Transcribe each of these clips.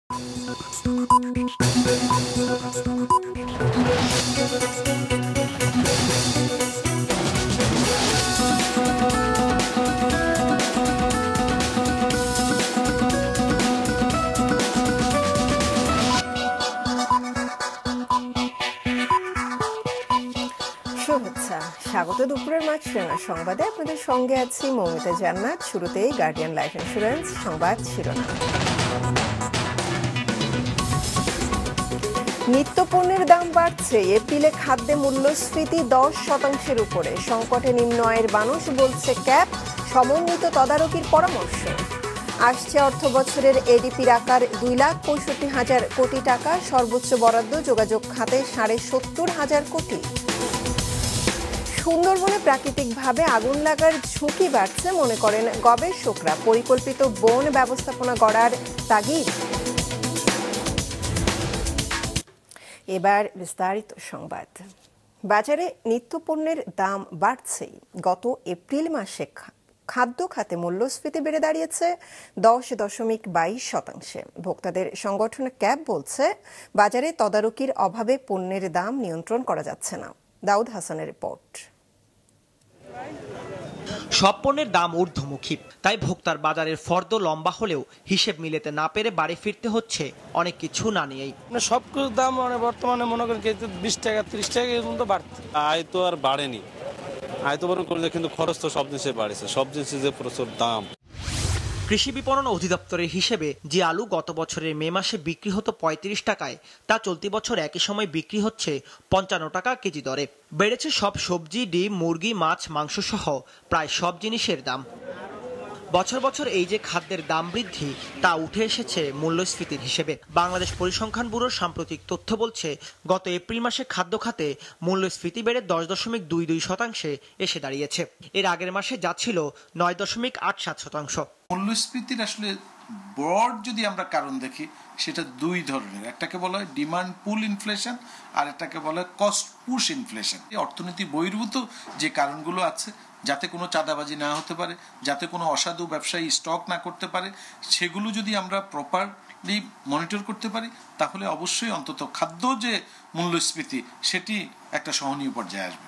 শুভেচ্ছা, স্বাগত দুপুরের মাছরাঙা সংবাদে। আপনাদের সঙ্গে আছি মৌমিতা জান্নাত। শুরুতেই গার্ডিয়ান লাইফ ইন্স্যুরেন্স সংবাদ শিরোনাম। নিত্যপণ্যের দাম বাড়ছে। এপ্রিলে খাদ্যে মূল্যস্ফীতি 10% উপরে। সংকটে নিম্ন আয়ের মানুষ বলছে ক্যাপ, সমন্বিত তদারকির পরামর্শ। আসছে অর্থ বছরের এডিপির আকার 2,65,000 কোটি টাকা। সর্বোচ্চ বরাদ্দ যোগাযোগ খাতে 70,500 কোটি। সুন্দরবনে প্রাকৃতিকভাবে আগুন লাগার ঝুঁকি বাড়ছে মনে করেন গবেষকরা। পরিকল্পিত বন ব্যবস্থাপনা গড়ার তাগিদ। এবার বিস্তারিত সংবাদ। বাজারে নিত্যপণ্যের দাম বাড়ছেই। গত এপ্রিল মাসে খাদ্য খাতে মূল্যস্ফীতি বেড়ে দাঁড়িয়েছে 10.22%। ভোক্তাদের সংগঠন ক্যাব বলছে বাজারে তদারকির অভাবে পণ্যের দাম নিয়ন্ত্রণ করা যাচ্ছে না। দাউদ হাসানের রিপোর্ট। সব পণ্যের দাম ঊর্ধ্বমুখী, তাই ভোক্তার বাজারের ফর্দ লম্বা হলেও হিসেব মিলাতে না পেরে বাড়ি ফিরতে হচ্ছে অনেক কিছু না নিয়েই। সব কিছুর দাম বর্তমানে মনে করেন 20 টাকা 30 টাকা এর মতো বাড়ছে। আয় তো আর বাড়েনি, আয় তো বরং করলে, কিন্তু খরচ তো সব জিনিসে বাড়ছে, সব জিনিসের যে প্রচুর দাম। কৃষি বিপণন অধিদপ্তরের হিসেবে যে আলু গত বছরের মে মাসে বিক্রি হতো 35 টাকায়, তা চলতি বছর একই সময় বিক্রি হচ্ছে 55 টাকা কেজি দরে। বেড়েছে সব সবজি, ডিম, মুরগি, মাছ, মাংস সহ প্রায় সব জিনিসের দাম। বছর বছর এই যে খাদ্যের দাম বৃদ্ধি, তা উঠে এসেছে মূল্যস্ফীতির হিসেবে। বাংলাদেশ পরিসংখ্যান ব্যুরোর সাম্প্রতিক তথ্য বলছে গত এপ্রিল মাসে খাদ্য খাতে মূল্যস্ফীতি বেড়ে 10.22% এসে দাঁড়িয়েছে। এর আগের মাসে যা ছিল 9.87%। মূল্যস্ফীতির আসলে ব্রড যদি আমরা কারণ দেখি, সেটা দুই ধরনের। একটাকে বলা হয় ডিমান্ড পুল ইনফ্লেশন, আর একটাকে বলা হয় কস্ট পুশ ইনফ্লেশন। অর্থনীতি বহির্ভূত যে কারণগুলো আছে, যাতে কোনো চাঁদাবাজি না হতে পারে, যাতে কোনো অসাধু ব্যবসায়ী স্টক না করতে পারে, সেগুলো যদি আমরা প্রপারলি মনিটর করতে পারি, তাহলে অবশ্যই অন্তত খাদ্য যে মূল্যস্ফীতি সেটি একটা সহনীয় পর্যায়ে আসবে।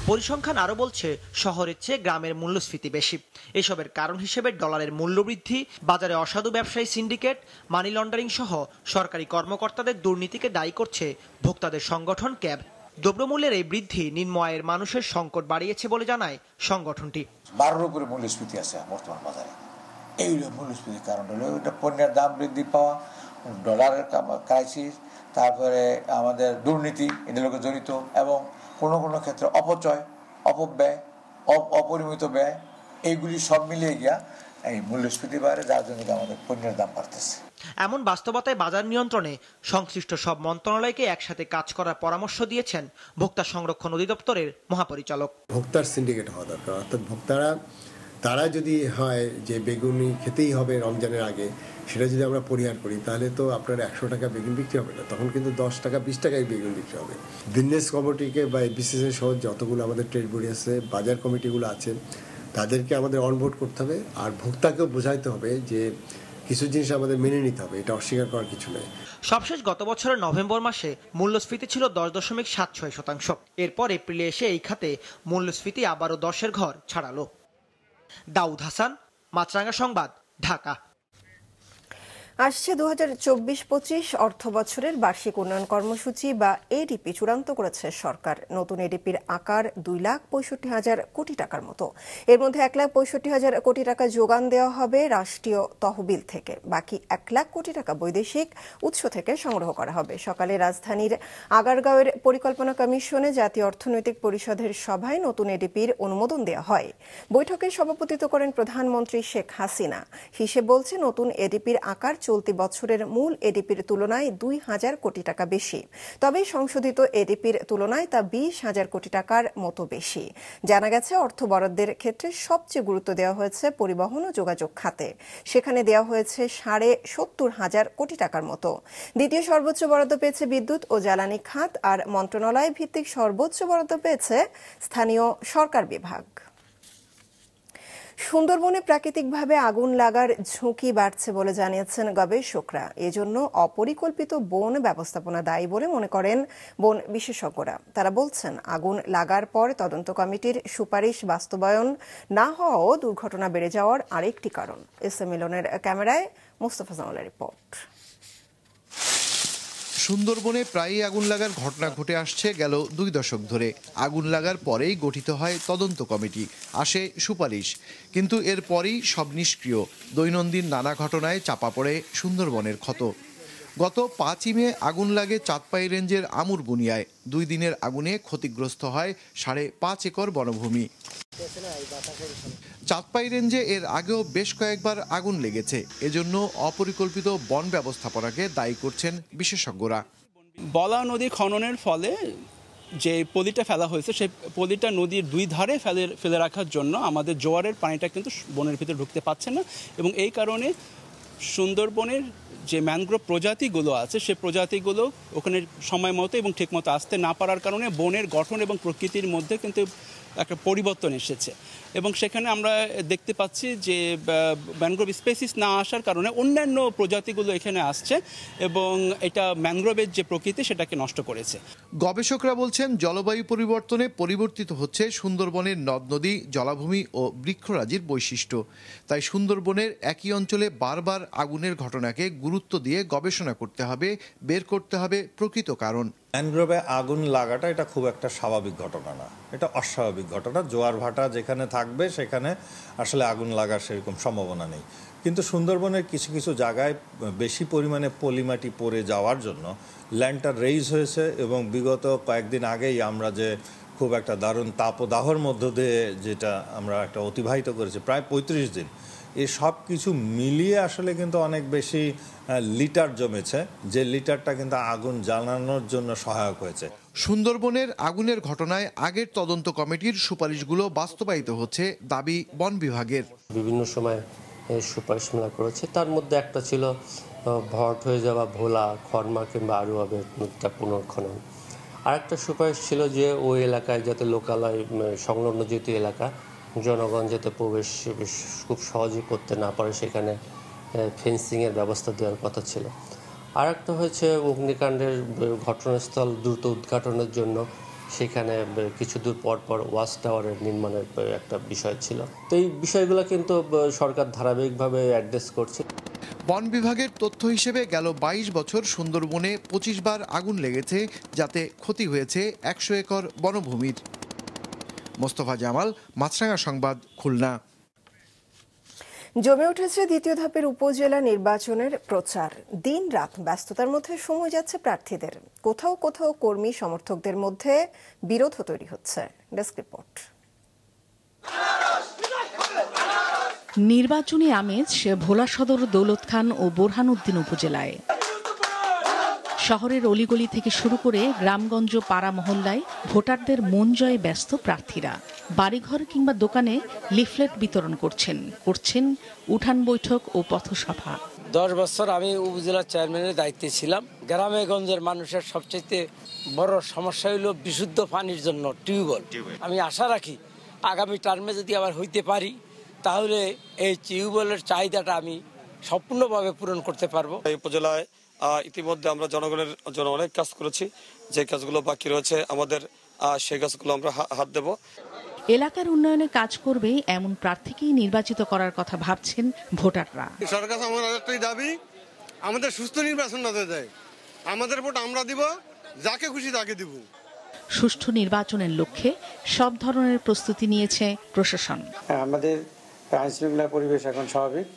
পরিসংখ্যান আরও বলছে শহরের চেয়ে গ্রামের মূল্যস্ফীতি বেশি। এসবের কারণ হিসেবে ডলারের মূল্যবৃদ্ধি, বাজারে অসাধু ব্যবসায়ী সিন্ডিকেট, মানি লন্ডারিং সহ সরকারি কর্মকর্তাদের দুর্নীতিকে দায়ী করছে ভোক্তাদের সংগঠন ক্যাব। দ্রব্যমূল্যের এই বৃদ্ধি নিম্ন আয়ের মানুষের সংকট বাড়িয়েছে বলে জানায় সংগঠনটি। 12 উপরে মূল্যস্ফীতি আছে বর্তমান বাজারে। এই মূল্যস্ফীতির কারণ হলো এটা পণ্যের দাম বৃদ্ধি পাওয়া, ডলারের ক্রাইসিস, তারপরে আমাদের দুর্নীতি এদের লোকে জড়িত, এবং কোনো কোনো ক্ষেত্রে অপচয়, অপব্যয়, অপরিমিত ব্যয়, এইগুলি সব মিলিয়ে গিয়া এই মূল্যস্ফীতি বাড়ে, যার জন্য আমাদের পণ্যের দাম বাড়তেছে। এমন বাস্তবতায় বাজার নিয়ন্ত্রণে সংশ্লিষ্ট সব মন্ত্রণালয়কে একসাথে কাজ করার পরামর্শ দিয়েছেন ভোক্তা সংরক্ষণ অধিদপ্তরের মহাপরিচালক। ভোক্তার সিন্ডিকেট হওয়া দরকার, অর্থাৎ তারা যদি হয় যে বেগুনি খেতেই হবে রমজানের আগে, সেটা যদি আমরা পরিহার করি, তাহলে তো আপনার 100 টাকা বেগুন বিক্রি হবে না, তখন কিন্তু 10 টাকা 20 টাকায় বেগুন বিক্রি হবে। বিজনেস কমিটিকে বা বিসিসিআই সহ যতগুলো আমাদের ট্রেড বডি আছে, বাজার কমিটিগুলো আছে, তাদেরকে আমাদের অনবোর্ড করতে হবে। আর ভোক্তাকেও বোঝাইতে হবে যে কিছু জিনিস আমাদের মেনে নিতে হবে, এটা অস্বীকার করার কিছু নেই। সবশেষ গত বছরের নভেম্বর মাসে মূল্যস্ফীতি ছিল 10.76%। এরপর এপ্রিলে এসে এই খাতে মূল্যস্ফীতি আবারও 10-এর ঘর ছাড়ালো। দাউদ হাসান, মাছরাঙা সংবাদ, ঢাকা। আসছে 2024-25 অর্থ বছরের বার্ষিক উন্নয়ন কর্মসূচি বা এডিপি চূড়ান্ত করেছে সরকার। নতুন এডিপির আকার 2,65,000 কোটি টাকার মতো। এর মধ্যে 1,65,000 কোটি টাকা যোগান দেওয়া হবে রাষ্ট্রীয় তহবিল থেকে। বাকি 1,00,000 কোটি টাকা বৈদেশিক উৎস থেকে সংগ্রহ করা হবে। সকালে রাজধানীর আগারগাঁওয়ের পরিকল্পনা কমিশনে জাতীয় অর্থনৈতিক পরিষদের সভায় নতুন এডিপির অনুমোদন দেওয়া হয়। বৈঠকে সভাপতিত্ব করেন প্রধানমন্ত্রী শেখ হাসিনা। হিসেব বলছে নতুন এডিপির আকার চলতি বছরের মূল এডিপির তুলনায় 2,000 কোটি টাকা বেশি। তবে সংশোধিত এডিপির তুলনায় তা 20,000 কোটি টাকার মতো বেশি। জানা গেছে অর্থ বরাদ্দের ক্ষেত্রে সবচেয়ে গুরুত্ব দেওয়া হয়েছে পরিবহন ও যোগাযোগ খাতে। সেখানে দেওয়া হয়েছে 70,500 কোটি টাকার মতো। দ্বিতীয় সর্বোচ্চ বরাদ্দ পেয়েছে বিদ্যুৎ ও জ্বালানি খাত, আর মন্ত্রণালয় ভিত্তিক সর্বোচ্চ বরাদ্দ পেয়েছে স্থানীয় সরকার বিভাগ। সুন্দরবনে প্রাকৃতিকভাবে আগুন লাগার ঝুঁকি বাড়ছে বলে জানিয়েছেন গবেষকরা। এজন্য অপরিকল্পিত বন ব্যবস্থাপনা দায়ী বলে মনে করেন বন বিশেষজ্ঞরা। তারা বলছেন, আগুন লাগার পর তদন্ত কমিটির সুপারিশ বাস্তবায়ন না হওয়াও দুর্ঘটনা বেড়ে যাওয়ার আরেকটি কারণ। এস এ মিলনের ক্যামেরায় মোস্তফা জামালের রিপোর্ট। সুন্দরবনে প্রায়ই আগুন লাগার ঘটনা ঘটে আসছে গেল 2 দশক ধরে। আগুন লাগার পরেই গঠিত হয় তদন্ত কমিটি, আসে সুপারিশ, কিন্তু এরপরই সব নিষ্ক্রিয়। দৈনন্দিন নানা ঘটনায় চাপা পড়ে সুন্দরবনের ক্ষত। গত 5ই মে আগুন লাগে চাঁদপাই রেঞ্জের আমুরবুনিয়ায়। 2 দিনের আগুনে ক্ষতিগ্রস্ত হয় 5.5 একর বনভূমি। চাঁদপাই রেঞ্জে এর আগেও বেশ কয়েকবার আগুন লেগেছে। এজন্য অপরিকল্পিত বন ব্যবস্থাপনাকে দায়ী করছেন বিশেষজ্ঞরা। বলা নদী খননের ফলে যে পলিটা ফেলা হয়েছে, সেই পলিটা নদীর 2 ধারে ফেলে রাখার জন্য আমাদের জোয়ারের পানিটা কিন্তু বনের ভিতরে ঢুকতে পারছে না, এবং এই কারণে সুন্দরবনের যে ম্যানগ্রোভ প্রজাতিগুলো আছে সে প্রজাতিগুলো ওখানে সময় মতো এবং ঠিকমতো আসতে না পারার কারণে বনের গঠন এবং প্রকৃতির মধ্যে কিন্তু একটা পরিবর্তন এসেছে। এবং সেখানে আমরা দেখতে পাচ্ছি যে ম্যানগ্রোভ স্পেসিস না আসার কারণে অন্যান্য প্রজাতিগুলো এখানে আসছে এবং এটা ম্যানগ্রোভের যে প্রকৃতি সেটাকে নষ্ট করেছে। গবেষকরা বলছেন, জলবায়ু পরিবর্তনে পরিবর্তিত হচ্ছে সুন্দরবনের নদ নদী, জলাভূমি ও বৃক্ষরাজির বৈশিষ্ট্য। তাই সুন্দরবনের একই অঞ্চলে বারবার আগুনের ঘটনাকে গুরুত্ব দিয়ে গবেষণা করতে হবে, বের করতে হবে প্রকৃত কারণ। ম্যানগ্রোভে আগুন লাগাটা এটা খুব একটা স্বাভাবিক ঘটনা না, এটা অস্বাভাবিক ঘটনা। জোয়ার ভাটা যেখানে থাকবে সেখানে আসলে আগুন লাগার সেরকম সম্ভাবনা নেই, কিন্তু সুন্দরবনের কিছু কিছু জায়গায় বেশি পরিমাণে পলিমাটি পড়ে যাওয়ার জন্য ল্যান্ডটা রেইজ হয়েছে, এবং বিগত কয়েকদিন আগেই আমরা যে খুব একটা দারুণ তাপদাহর মধ্য দিয়ে যেটা আমরা একটা অতিবাহিত করেছি প্রায় 35 দিন, এই সব কিছু মিলিয়ে আসলে কিন্তু অনেক বেশি লিটার জমেছে, যে লিটারটা কিন্তু আগুন জ্বালানোর জন্য সহায়ক হয়েছে। সুন্দরবনের আগুনের ঘটনায় আগের তদন্ত কমিটির সুপারিশগুলো বাস্তবায়িত হচ্ছে দাবি বন বিভাগের। বিভিন্ন সময় সুপারিশমালা করেছে, তার মধ্যে একটা ছিল ভরাট হয়ে যাওয়া ভোলা, খড়মা কিংবা আরুয়াবের নদীটা পুনর্খনন। আরেকটা সুপারিশ ছিল যে ওই এলাকায় যাতে লোকালয় সংলগ্ন যেহেতু এলাকা, জনগণ যাতে প্রবেশ খুব সহজে করতে না পারে সেখানে ফেন্সিংয়ের ব্যবস্থা দেওয়ার কথা ছিল। আর একটা হয়েছে অগ্নিকাণ্ডের ঘটনাস্থল দ্রুত উদ্ঘাটনের জন্য সেখানে কিছু দূর পর পর ওয়াচ টাওয়ারের নির্মাণের একটা বিষয় ছিল। তো এই বিষয়গুলো কিন্তু সরকার ধারাবাহিকভাবে অ্যাড্রেস করছে। বন বিভাগের তথ্য হিসেবে গেল 22 বছর সুন্দরবনে 25 বার আগুন লেগেছে, যাতে ক্ষতি হয়েছে 100 একর বনভূমির। মোস্তফা জামাল, মাছরাঙা সংবাদ, খুলনা। জমে উঠেছে দ্বিতীয় ধাপের উপজেলা নির্বাচনের প্রচার। দিন রাত ব্যস্ততার মধ্যে সময় যাচ্ছে প্রার্থীদের। কোথাও কোথাও কর্মী সমর্থকদের মধ্যে বিরোধ তৈরি হচ্ছে। Desk report. নির্বাচনী আমেজ ভোলা সদর, দৌলত খান ও বোরহানউদ্দিন উপজেলায়। শহরের অলিগলি থেকে শুরু করে গ্রামগঞ্জ, পাড়া মহল্লায় ভোটারদের মন জয়ে ব্যস্ত প্রার্থীরা। বাড়িঘর কিংবা দোকানে লিফলেট বিতরণ করছেন উঠান বৈঠক ও পথসভা। 10 বছর আমি উপজেলা চেয়ারম্যানের দায়িত্বে ছিলাম। গ্রামে গঞ্জের মানুষের সবচেয়ে বড় সমস্যা হলো বিশুদ্ধ পানির জন্য টিউবওয়েল। আমি আশা রাখি আগামী টার্মে যদি আবার হইতে পারি, তাহলে এই টিউবওয়েলের চাহিদাটা আমি সম্পূর্ণভাবে পূরণ করতে পারবো। এই উপজেলায় ইতিমধ্যে আমরা জনগণের জন্য অনেক কাজ করেছি, যে কাজগুলো বাকি রয়েছে আমাদের সেই কাজগুলো আমরা হাত দেব। এলাকার উন্নয়নে কাজ করবে এমন প্রার্থীকেই নির্বাচিত করার কথা ভাবছেন ভোটাররা। সরকার আমার একটাই দাবি, আমাদের সুস্থ নির্বাচন হতে দেয়। আমাদের ভোট আমরা দিব, যাকে খুশি তাকে দিব। সুষ্ঠু নির্বাচনের লক্ষ্যে সব ধরনের প্রস্তুতি নিয়েছে প্রশাসন। আমাদের আইনশৃঙ্খলা পরিবেশ এখন স্বাভাবিক।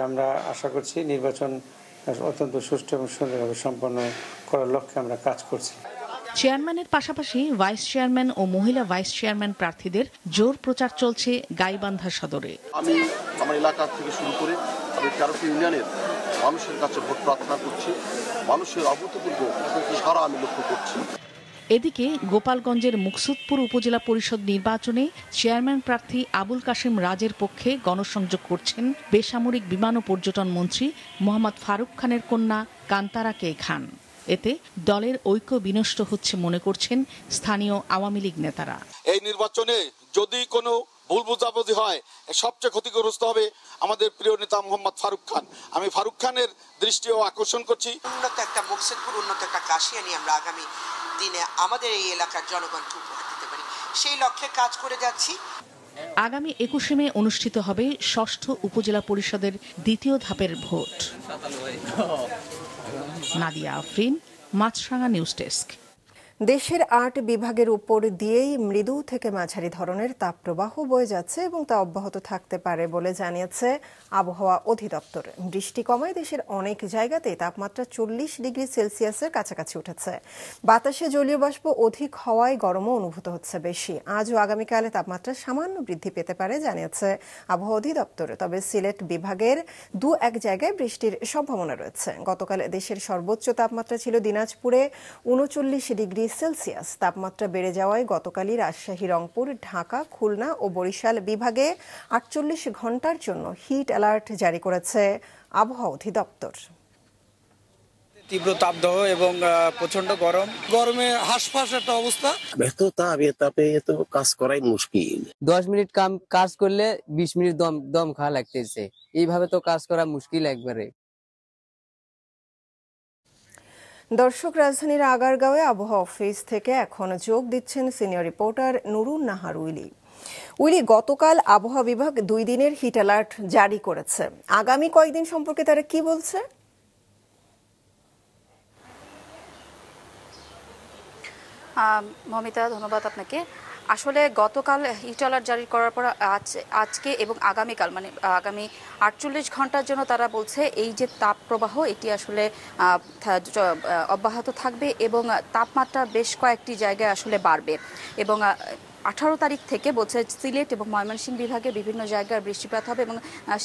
আমরা আশা করছি নির্বাচন অত্যন্ত সুষ্ঠু এবং সুন্দরভাবে সম্পন্ন করার লক্ষ্যে আমরা কাজ করছি। চেয়ারম্যানের পাশাপাশি ভাইস চেয়ারম্যান ও মহিলা ভাইস চেয়ারম্যান প্রার্থীদের জোর প্রচার চলছে গাইবান্ধা সদরে। আমি আমার এলাকা থেকে শুরু করে আমি 13টি ইউনিয়নের মানুষের কাছে ভোট প্রার্থনা করছি। মানুষের অভূতপূর্ব সাড়া আমি লক্ষ্য করছি। এদিকে গোপালগঞ্জের মুকসুদপুর উপজেলা পরিষদ নির্বাচনে চেয়ারম্যান প্রার্থী আবুল কাশেম রাজের পক্ষে গণসংযোগ করছেন বেসামরিক বিমান ও পর্যটন মন্ত্রী মোহাম্মদ ফারুক খানের কন্যা কান্তারা কে খান। এতে দলের ঐক্য বিনষ্ট হচ্ছে মনে করছেন স্থানীয় আওয়ামী লীগ নেতারা। এই নির্বাচনে যদি কোনো ভুল বোঝাবুঝি হয়, সবচেয়ে ক্ষতিগ্রস্ত হবে আমাদের প্রিয় নেতা মোহাম্মদ ফারুক খান। আমি ফারুক খানের দৃষ্টিও আকর্ষণ করছি। উন্নত একটা মুকসিদপুর, উন্নত একটা কাশিয়া নিয়ে আমরা আগামী দিনে আমাদের এই এলাকার জনগণকে উপহার দিতে পারি, সেই লক্ষ্যে কাজ করে যাচ্ছি। আগামী 21শে মে অনুষ্ঠিত হবে ষষ্ঠ উপজেলা পরিষদের দ্বিতীয় ধাপের ভোট। নাদিয়া আফরিন, মাছরাঙা নিউজ ডেস্ক। দেশের ৮ বিভাগের উপর দিয়েই মৃদু থেকে মাঝারি ধরনের তাপপ্রবাহ বয়ে যাচ্ছে এবং তা অব্যাহত থাকতে পারে বলে জানিয়েছে আবহাওয়া অধিদপ্তর। বৃষ্টি কমায় দেশের অনেক জায়গাতেই তাপমাত্রা 40 ডিগ্রি সেলসিয়াসের কাছাকাছি উঠেছে। বাতাসে জলীয় বাষ্প অধিক হওয়ায় গরমও অনুভূত হচ্ছে বেশি। আজ ও আগামীকালে তাপমাত্রা সামান্য বৃদ্ধি পেতে পারে জানিয়েছে আবহাওয়া অধিদপ্তর। তবে সিলেট বিভাগের 2-1 জায়গায় বৃষ্টির সম্ভাবনা রয়েছে। গতকাল দেশের সর্বোচ্চ তাপমাত্রা ছিল দিনাজপুরে 39 ডিগ্রি সেলসিয়াস। তাপমাত্রা বেড়ে যাওয়ায় গতকালই রাজশাহী, রংপুর, ঢাকা, খুলনা ও বরিশাল বিভাগে 48 ঘন্টার জন্য হিট অ্যালার্ট জারি করেছে আবহাওয়া অধিদপ্তর। তীব্র তাপদাহ এবং প্রচন্ড গরমে হাঁসফাঁস একটা অবস্থা। এত তাপ, এ তাপে তো কাজ করাই মুশকিল। 10 মিনিট কাজ করলে 20 মিনিট দম খাওয়া লাগতেছে। এইভাবে তো কাজ করা মুশকিল একবারে। দর্শক, রাজধানীর আগারগাঁওয়ে আবহাওয়া অফিস থেকে এখন যোগ দিচ্ছেন senior reporter Nurun Nahar Willy. গতকাল আবহাওয়া বিভাগ 2 দিনের হিট অ্যালার্ট জারি করেছে। আগামী কয়েকদিন সম্পর্কে তারা কি বলছে? মমিতা, ধন্যবাদ আপনাকে। আসলে গতকাল হিট অ্যালার্ট জারি করার পর আজকে এবং আগামীকাল মানে আগামী 48 ঘন্টার জন্য তারা বলছে এই যে তাপ প্রবাহ এটি আসলে অব্যাহত থাকবে এবং তাপমাত্রা বেশ কয়েকটি জায়গায় আসলে বাড়বে এবং 18 তারিখ থেকে বলছে সিলেট এবং ময়মনসিংহ বিভাগে বিভিন্ন জায়গায় বৃষ্টিপাত হবে এবং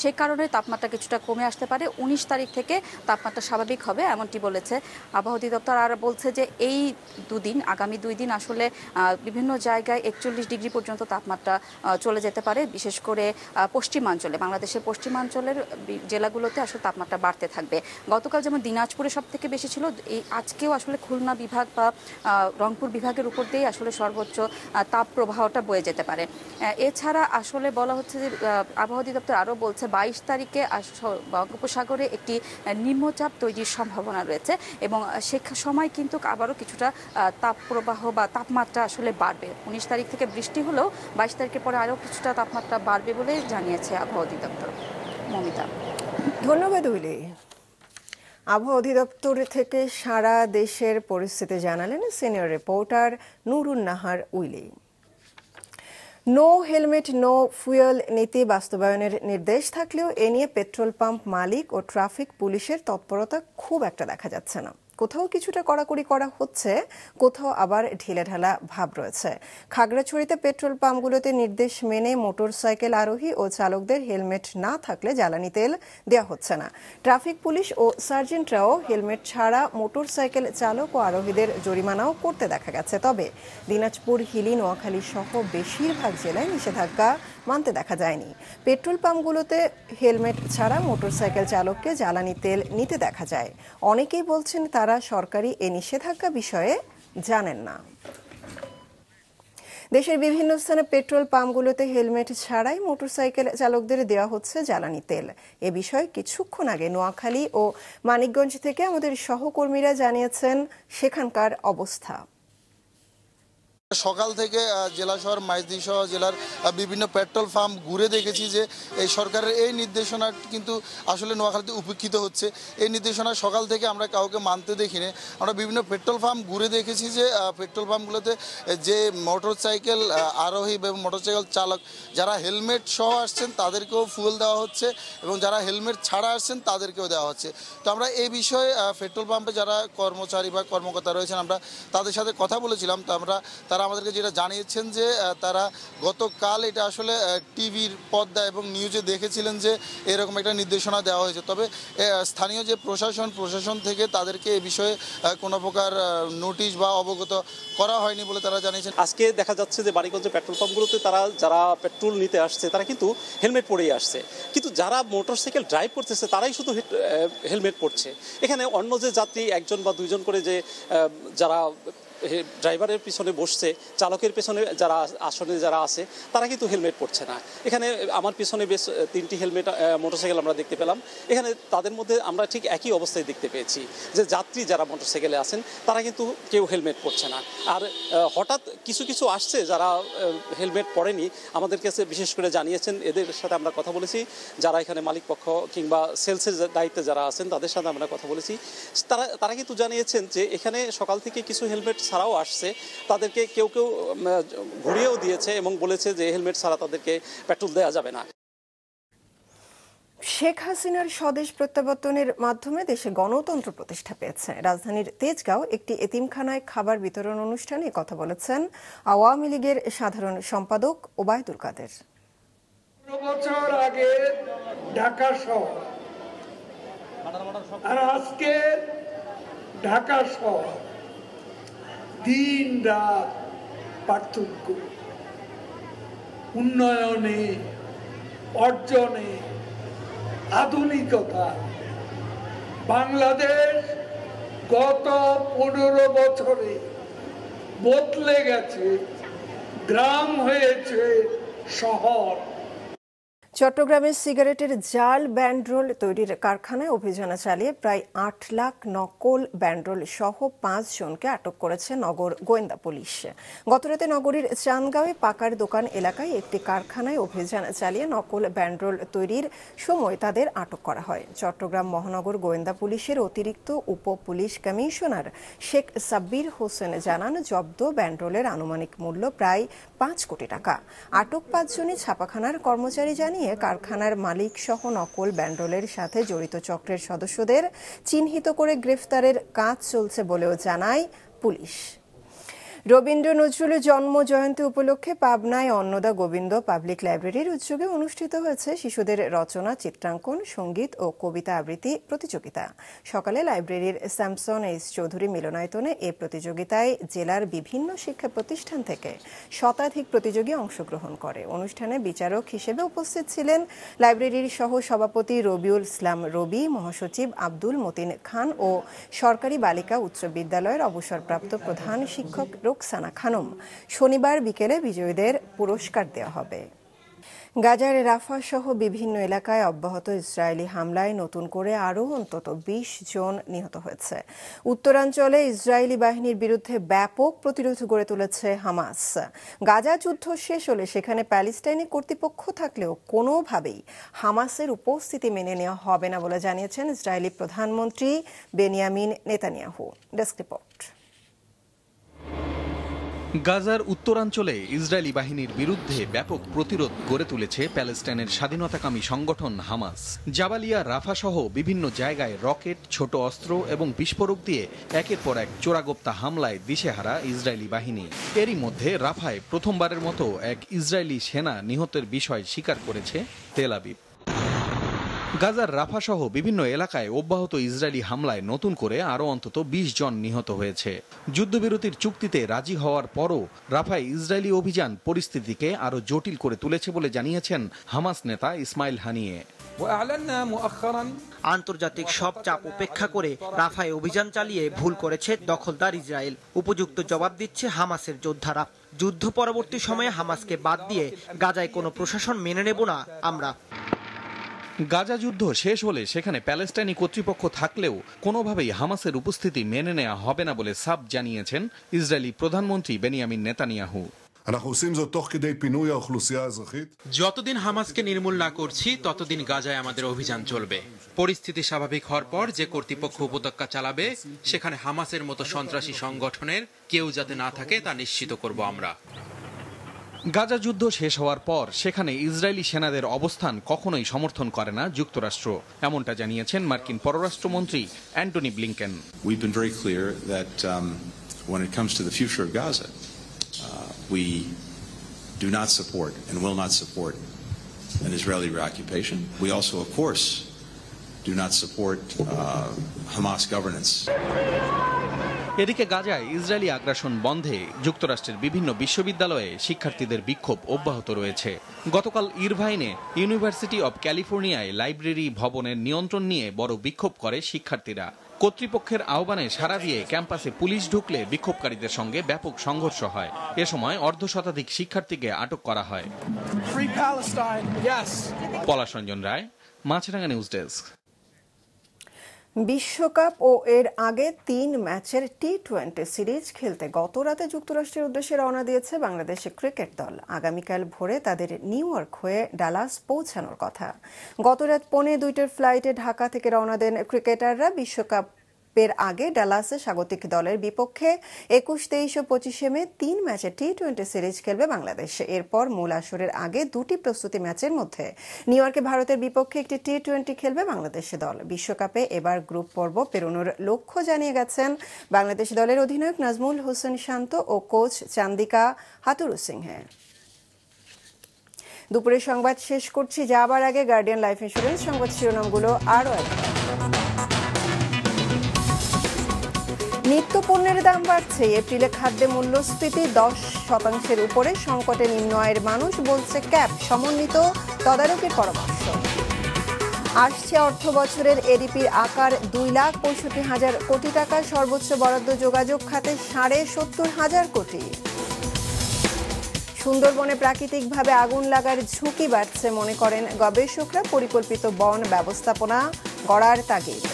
সে কারণে তাপমাত্রা কিছুটা কমে আসতে পারে। 19 তারিখ থেকে তাপমাত্রা স্বাভাবিক হবে এমনটি বলেছে আবহাওয়া অধিদপ্তর। আর বলছে যে এই আগামী 2 দিন আসলে বিভিন্ন জায়গায় 41 ডিগ্রি পর্যন্ত তাপমাত্রা চলে যেতে পারে, বিশেষ করে পশ্চিমাঞ্চলে, বাংলাদেশের পশ্চিমাঞ্চলের জেলাগুলোতে আসলে তাপমাত্রা বাড়তে থাকবে। গতকাল যেমন দিনাজপুরে সব থেকে বেশি ছিল, আজকেও আসলে খুলনা বিভাগ বা রংপুর বিভাগের উপর দিয়ে আসলে সর্বোচ্চ তাপ প্রবাহটা বয়ে যেতে পারে। এছাড়া আসলে বলা হচ্ছে যে আবহাওয়া অধিদপ্তর আরও বলছে 22 তারিখে বঙ্গোপসাগরে একটি নিম্নচাপ তৈরির সম্ভাবনা রয়েছে এবং সে সময় কিন্তু আবারও কিছুটা তাপ প্রবাহ বা তাপমাত্রা আসলে বাড়বে। 19 তারিখ থেকে বৃষ্টি হলেও 22 তারিখের পরে আরও কিছুটা তাপমাত্রা বাড়বে বলে জানিয়েছে আবহাওয়া অধিদপ্তর। মমিতা, ধন্যবাদ উইলি। আবহাওয়া অধিদপ্তর থেকে সারা দেশের পরিস্থিতি জানালেন সিনিয়র রিপোর্টার নুরুন নাহার উইলি। নো হেলমেট নো ফুয়েল নীতি বাস্তবায়নের নির্দেশ থাকলেও এ নিয়ে পেট্রোল পাম্প মালিক ও ট্রাফিক পুলিশের তৎপরতা খুব একটা দেখা যাচ্ছে না। কোথাও কিছুটা কড়াকড়ি করা হচ্ছে, কোথাও আবার ঢিলেঢালা ভাব রয়েছে। খাগড়াছড়িতে পেট্রোল পাম্পগুলোতে নির্দেশ মেনে মোটরসাইকেল আরোহী ও চালকদের হেলমেট না থাকলে জ্বালানি তেল দেওয়া হচ্ছে না। ট্রাফিক পুলিশ ও সার্জেন্টরাও হেলমেট ছাড়া মোটরসাইকেল চালক ও আরোহীদের জরিমানাও করতে দেখা গেছে। তবে দিনাজপুর, হিলি, নোয়াখালী সহ বেশিরভাগ জেলায় নিষেধাজ্ঞা মানতে দেখা যায়নি। পেট্রোল পাম্পগুলোতে হেলমেট ছাড়া মোটরসাইকেল চালককে জ্বালানি তেল নিতে দেখা যায়। অনেকেই বলছেন তারা সরকারি এ নিষেধাজ্ঞা বিষয়ে জানেন না। দেশের বিভিন্ন স্থানে পেট্রোল পাম্পগুলোতে হেলমেট ছাড়াই মোটরসাইকেল চালকদের দেওয়া হচ্ছে জ্বালানি তেল। এ বিষয়ে কিছুক্ষণ আগে নোয়াখালী ও মানিকগঞ্জ থেকে আমাদের সহকর্মীরা জানিয়েছেন সেখানকার অবস্থা। সকাল থেকে জেলা শহর মাইজদি সহ জেলার বিভিন্ন পেট্রোল পাম্প ঘুরে দেখেছি যে এই সরকারের এই নির্দেশনা কিন্তু আসলে নোয়াখালীতে উপেক্ষিত হচ্ছে। এই নির্দেশনা সকাল থেকে আমরা কাউকে মানতে দেখিনি। আমরা বিভিন্ন পেট্রোল পাম্প ঘুরে দেখেছি যে পেট্রোল পাম্পগুলোতে যে মোটরসাইকেল আরোহী এবং মোটরসাইকেল চালক যারা হেলমেট সহ আসছেন তাদেরকেও ফুয়েল দেওয়া হচ্ছে এবং যারা হেলমেট ছাড়া আসছেন তাদেরকেও দেওয়া হচ্ছে। তো আমরা এই বিষয়ে পেট্রোল পাম্পে যারা কর্মচারী বা কর্মকর্তা রয়েছেন আমরা তাদের সাথে কথা বলেছিলাম। তো তারা আমাদেরকে যেটা জানিয়েছেন যে তারা গতকাল এটা আসলে টিভির পর্দা এবং নিউজে দেখেছিলেন যে এরকম একটা নির্দেশনা দেওয়া হয়েছে। তবে স্থানীয় যে প্রশাসন থেকে তাদেরকে এ বিষয়ে কোনো প্রকার নোটিশ বা অবগত করা হয়নি বলে তারা জানিয়েছেন। আজকে দেখা যাচ্ছে যে বাড়িগঞ্জে পেট্রোল পাম্পগুলোতে যারা পেট্রোল নিতে আসছে তারা কিন্তু হেলমেট পরেই আসছে, কিন্তু যারা মোটরসাইকেল ড্রাইভ করতেছে তারাই শুধু হেলমেট পরছে। এখানে অন্য যে যাত্রী 1 বা 2 জন করে যে যারা ড্রাইভারের পিছনে বসছে, চালকের পেছনে যারা আসনে যারা আছে তারা কিন্তু হেলমেট পরছে না। এখানে আমার পিছনে বেশ 3টি হেলমেট মোটরসাইকেল আমরা দেখতে পেলাম। এখানে তাদের মধ্যে আমরা ঠিক একই অবস্থায় দেখতে পেয়েছি যে যাত্রী যারা মোটরসাইকেলে আছেন তারা কিন্তু কেউ হেলমেট পরছে না। আর হঠাৎ কিছু আসছে যারা হেলমেট পরেনি, আমাদের কাছে বিশেষ করে জানিয়েছেন, এদের সাথে আমরা কথা বলেছি, যারা এখানে মালিক পক্ষ কিংবা সেলসের দায়িত্বে যারা আছেন তাদের সাথে আমরা কথা বলেছি। তারা কিন্তু জানিয়েছেন যে এখানে সকাল থেকে কিছু হেলমেট ছাড়াও আসছে, তাদেরকে কেউ ঘুরিয়েও দিয়েছে এবং বলেছে যে হেলমেট ছাড়া তাদেরকে পেট্রোল দেওয়া যাবে না। শেখ হাসিনার স্বদেশ প্রত্যাবর্তনের মাধ্যমে দেশে গণতন্ত্র প্রতিষ্ঠা পেয়েছে। রাজধানীর তেজগাঁও একটি এতিমখানায় খাবার বিতরণ অনুষ্ঠানে কথা বলেছেন আওয়ামী লীগের সাধারণ সম্পাদক ওবায়দুল কাদের। বছর আগে ঢাকা শহর আর আজকে ঢাকা শহর, দিন রাত পার্থক্য, উন্নয়নে, অর্জনে, আধুনিকতা। বাংলাদেশ গত 15 বছরে বদলে গেছে, গ্রাম হয়েছে শহর। চট্টগ্রামের সিগারেটের জাল ব্যান্ডরোল তৈরির কারখানায় অভিযান চালিয়ে প্রায় 8 লাখ নকল ব্যান্ডরোল সহ 5 জনকে আটক করেছে নগর গোয়েন্দা পুলিশ। গতরাতে নগরীর চান্দগাঁওয়ে পাকার দোকান এলাকায় একটি কারখানায় অভিযান চালিয়ে নকল ব্যান্ডরোল তৈরির সময় তাদের আটক করা হয়। চট্টগ্রাম মহানগর গোয়েন্দা পুলিশের অতিরিক্ত উপ পুলিশ কমিশনার শেখ সাব্বির হোসেন জানান, জব্দ ব্যান্ডরোলের আনুমানিক মূল্য প্রায় 5 কোটি টাকা। আটক 5 জনই ছাপাখানার কর্মচারী জানিয়ে কারখানার মালিক সহ নকল ব্যান্ডরোলের সাথে জড়িত চক্রের সদস্যদের চিহ্নিত করে গ্রেফতারের কাজ চলছে বলেও জানায় পুলিশ। রবীন্দ্র নজরুলের জন্ম জয়ন্তী উপলক্ষে পাবনায় অন্নদা গোবিন্দ পাবলিক লাইব্রেরির উদ্যোগে অনুষ্ঠিত হয়েছে শিশুদের রচনা, চিত্রাঙ্কন, সঙ্গীত ও কবিতা আবৃত্তি প্রতিযোগিতা। সকালে লাইব্রেরির স্যামসন এইচ চৌধুরী মিলনায়তনে এ প্রতিযোগিতায় জেলার বিভিন্ন শিক্ষা প্রতিষ্ঠান থেকে শতাধিক প্রতিযোগী অংশগ্রহণ করে। অনুষ্ঠানে বিচারক হিসেবে উপস্থিত ছিলেন লাইব্রেরির সহ সভাপতি রবিউল ইসলাম রবি, মহাসচিব আব্দুল মতিন খান ও সরকারি বালিকা উচ্চ বিদ্যালয়ের অবসরপ্রাপ্ত প্রধান শিক্ষক রোকসানা খানম। শনিবার বিকেলে বিজয়ীদের পুরস্কার দেওয়া হবে। গাজার রাফা সহ বিভিন্ন এলাকায় অব্যাহত ইসরায়েলি হামলায় নতুন করে আরও অন্তত 20 জন নিহত হয়েছে। উত্তরাঞ্চলে ইসরায়েলি বাহিনীর বিরুদ্ধে ব্যাপক প্রতিরোধ গড়ে তুলেছে হামাস। গাজা যুদ্ধ শেষ হলে সেখানে প্যালেস্টাইনি কর্তৃপক্ষ থাকলেও কোনোভাবেই হামাসের উপস্থিতি মেনে নেওয়া হবে না বলে জানিয়েছেন ইসরায়েলি প্রধানমন্ত্রী বেনিয়ামিন নেতানিয়াহু। Desk report. গাজার উত্তরাঞ্চলে ইসরায়েলি বাহিনীর বিরুদ্ধে ব্যাপক প্রতিরোধ গড়ে তুলেছে প্যালেস্টাইনের স্বাধীনতাকামী সংগঠন হামাস। জাবালিয়া, রাফা সহ বিভিন্ন জায়গায় রকেট, ছোট অস্ত্র এবং বিস্ফোরক দিয়ে একের পর এক চোরাগোপ্তা হামলায় দিশেহারা ইসরায়েলি বাহিনী। এরই মধ্যে রাফায় প্রথমবারের মতো এক ইসরায়েলি সেনা নিহতের বিষয় স্বীকার করেছে তেল আবিব। গাজার রাফা সহ বিভিন্ন এলাকায় অব্যাহত ইসরায়েলি হামলায় নতুন করে আরও অন্তত 20 জন নিহত হয়েছে। যুদ্ধবিরতির চুক্তিতে রাজি হওয়ার পরও রাফায় ইসরায়েলি অভিযান পরিস্থিতিকে আরও জটিল করে তুলেছে বলে জানিয়েছেন হামাস নেতা ইসমাইল হানিয়ে। আন্তর্জাতিক সব চাপ উপেক্ষা করে রাফায় অভিযান চালিয়ে ভুল করেছে দখলদার ইসরায়েল। উপযুক্ত জবাব দিচ্ছে হামাসের যোদ্ধারা। যুদ্ধ পরবর্তী সময়ে হামাসকে বাদ দিয়ে গাজায় কোনো প্রশাসন মেনে নেব না আমরা। গাজা যুদ্ধ শেষ হলে সেখানে প্যালেস্টাইনি কর্তৃপক্ষ থাকলেও কোনোভাবেই হামাসের উপস্থিতি মেনে নেওয়া হবে না বলে সাব জানিয়েছেন ইসরায়েলি প্রধানমন্ত্রী বেনিয়ামিন নেতানিয়াহু। যতদিন হামাসকে নির্মূল না করছি ততদিন গাজায় আমাদের অভিযান চলবে। পরিস্থিতি স্বাভাবিক হওয়ার পর যে কর্তৃপক্ষ উপত্যকা চালাবে সেখানে হামাসের মতো সন্ত্রাসী সংগঠনের কেউ যাতে না থাকে তা নিশ্চিত করব আমরা। গাজা যুদ্ধ শেষ হওয়ার পর সেখানে ইসরায়েলি সেনাদের অবস্থান কখনোই সমর্থন করে না যুক্তরাষ্ট্র, এমনটা জানিয়েছেন মার্কিন পররাষ্ট্রমন্ত্রী Antony Blinken. We've been very clear that when it comes to the future of Gaza, we do not support and will not support an Israeli occupation. We also, of course, do not support Hamas governance. এদিকে গাজায় Israeli আগ্রাসন বন্ধে যুক্তরাষ্ট্রের বিভিন্ন বিশ্ববিদ্যালয়ে শিক্ষার্থীদের বিক্ষোভ অব্যাহত রয়েছে। গতকাল ইরভাইনে ইউনিভার্সিটি অব ক্যালিফোর্নিয়ায় লাইব্রেরি ভবনের নিয়ন্ত্রণ নিয়ে বড় বিক্ষোভ করে শিক্ষার্থীরা। কর্তৃপক্ষের আহ্বানে সাড়া দিয়ে ক্যাম্পাসে পুলিশ ঢুকলে বিক্ষোভকারীদের সঙ্গে ব্যাপক সংঘর্ষ হয়। এ সময় অর্ধশতাধিক শিক্ষার্থীকে আটক করা হয়। পলাশ রঞ্জন রায়, মাছরাঙা নিউজ ডেস্ক। বিশ্বকাপ ও এর আগে 3 ম্যাচের টি-20 সিরিজ খেলতে গত রাতে যুক্তরাষ্ট্রের উদ্দেশ্যে রওনা দিয়েছে বাংলাদেশের ক্রিকেট দল। আগামীকাল ভোরে তাদের নিউ ইয়র্ক হয়ে ডালাস পৌঁছানোর কথা। গত রাত 1:45 ফ্লাইটে ঢাকা থেকে রওনা দেন ক্রিকেটাররা। বিশ্বকাপের আগে ডালাসে স্বাগতিক দলের বিপক্ষে 21, 23 ও 25 মে 3 ম্যাচের টি-20 সিরিজ খেলবে বাংলাদেশ। এরপর মূল আসরের আগে 2টি প্রস্তুতি ম্যাচের মধ্যে নিউ ইয়র্কে ভারতের বিপক্ষে একটি টি-20 খেলবে বাংলাদেশ দল। বিশ্বকাপে এবার গ্রুপ পর্ব পেরোনোর লক্ষ্য জানিয়ে গেছেন বাংলাদেশ দলের অধিনায়ক নাজমুল হোসেন শান্ত ও কোচ চান্দিকা হাথুরুসিংহে। দুপুরের সংবাদ শেষ করছি, যাবার আগে গার্ডিয়ান লাইফ ইন্স্যুরেন্স সংবাদ শিরোনামগুলো আরও একবার। নিত্য পণ্যের দাম বাড়ছে। এপ্রিলে খাদ্যে মূল্যস্ফীতি 10% উপরে। সংকটে নিম্ন আয়ের মানুষ, বলছে ক্যাব। সমন্বিত তদারকির পরামর্শ। আসছে অর্থ বছরের এডিপির আকার 2,65,000 কোটি টাকা। সর্বোচ্চ বরাদ্দ যোগাযোগ খাতে 70,500 কোটি। সুন্দরবনে প্রাকৃতিকভাবে আগুন লাগার ঝুঁকি বাড়ছে মনে করেন গবেষকরা। পরিকল্পিত বন ব্যবস্থাপনা গড়ার তাগিদ।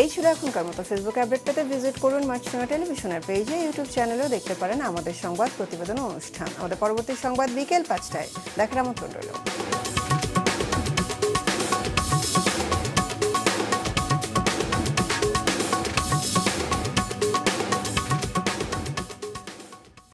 এই ছিল এখনকার মতো। ফেসবুক আপডেট পেতে ভিজিট করুন মাছরাঙা টেলিভিশনের পেজে। ইউটিউব চ্যানেলেও দেখতে পারেন আমাদের সংবাদ, প্রতিবেদন, অনুষ্ঠান। আমাদের পরবর্তী সংবাদ বিকেল 5টায় দেখার আমন্ত্রণ রইল।